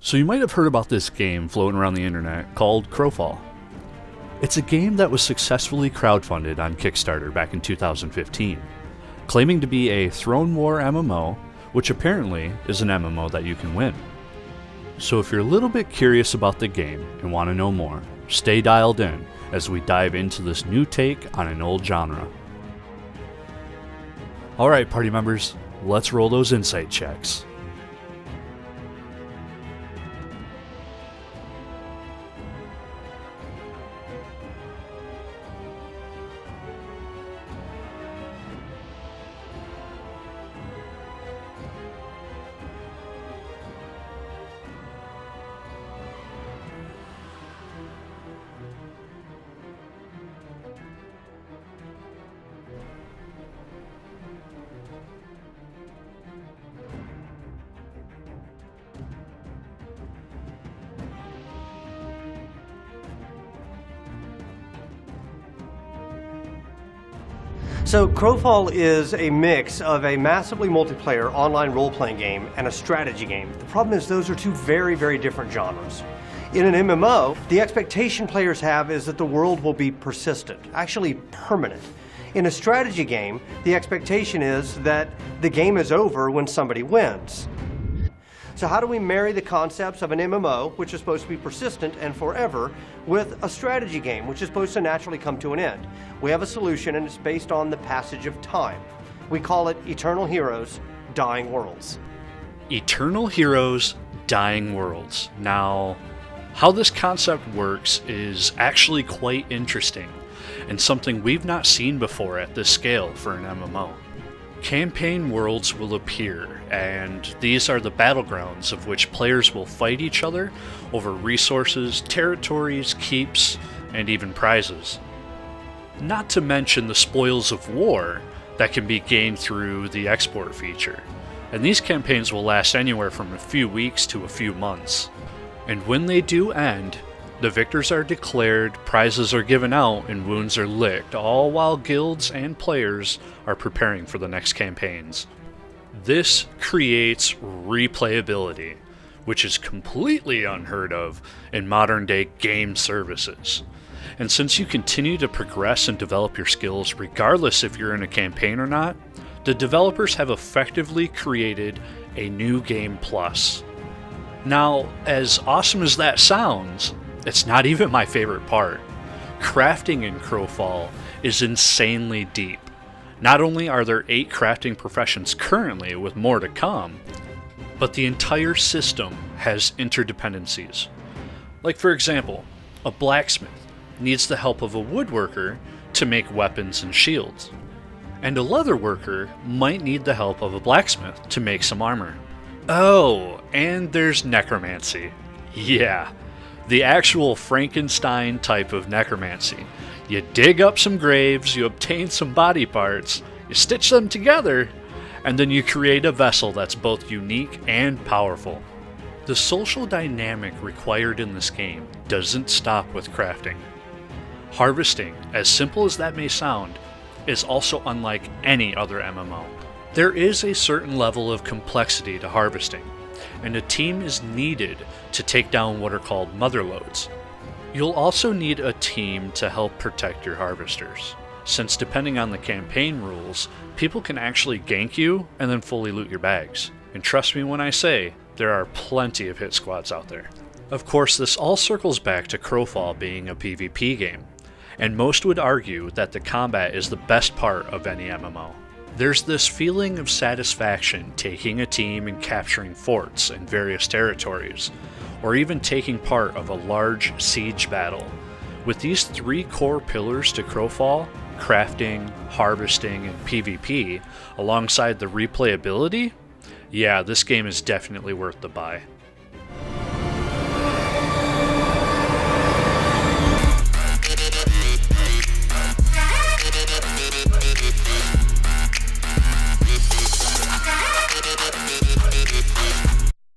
So you might have heard about this game floating around the internet called Crowfall. It's a game that was successfully crowdfunded on Kickstarter back in 2015, claiming to be a Throne War MMO, which apparently is an MMO that you can win. So if you're a little bit curious about the game and want to know more, stay dialed in as we dive into this new take on an old genre. Alright party members, let's roll those insight checks. So Crowfall is a mix of a massively multiplayer online role-playing game and a strategy game. The problem is those are two very, very different genres. In an MMO, the expectation players have is that the world will be persistent, actually permanent. In a strategy game, the expectation is that the game is over when somebody wins. So how do we marry the concepts of an MMO, which is supposed to be persistent and forever, with a strategy game, which is supposed to naturally come to an end? We have a solution, and it's based on the passage of time. We call it Eternal Heroes, Dying Worlds. Eternal Heroes, Dying Worlds. Now, how this concept works is actually quite interesting, and something we've not seen before at this scale for an MMO. Campaign worlds will appear, and these are the battlegrounds of which players will fight each other over resources, territories, keeps, and even prizes. Not to mention the spoils of war that can be gained through the export feature. And these campaigns will last anywhere from a few weeks to a few months. And when they do end, the victors are declared, prizes are given out, and wounds are licked, all while guilds and players are preparing for the next campaigns. This creates replayability, which is completely unheard of in modern day game services. And since you continue to progress and develop your skills regardless if you're in a campaign or not, the developers have effectively created a new game plus. Now, as awesome as that sounds, it's not even my favorite part. Crafting in Crowfall is insanely deep. Not only are there 8 crafting professions currently, with more to come, but the entire system has interdependencies. Like for example, a blacksmith needs the help of a woodworker to make weapons and shields. And a leather worker might need the help of a blacksmith to make some armor. Oh, and there's necromancy. Yeah. The actual Frankenstein type of necromancy. You dig up some graves, you obtain some body parts, you stitch them together, and then you create a vessel that's both unique and powerful. The social dynamic required in this game doesn't stop with crafting. Harvesting, as simple as that may sound, is also unlike any other MMO. There is a certain level of complexity to harvesting, and a team is needed to take down what are called motherlodes. You'll also need a team to help protect your harvesters, since depending on the campaign rules, people can actually gank you and then fully loot your bags. And trust me when I say, there are plenty of hit squads out there. Of course, this all circles back to Crowfall being a PvP game, and most would argue that the combat is the best part of any MMO. There's this feeling of satisfaction taking a team and capturing forts in various territories, or even taking part of a large siege battle. With these 3 core pillars to Crowfall, crafting, harvesting, and PvP, alongside the replayability, yeah, this game is definitely worth the buy.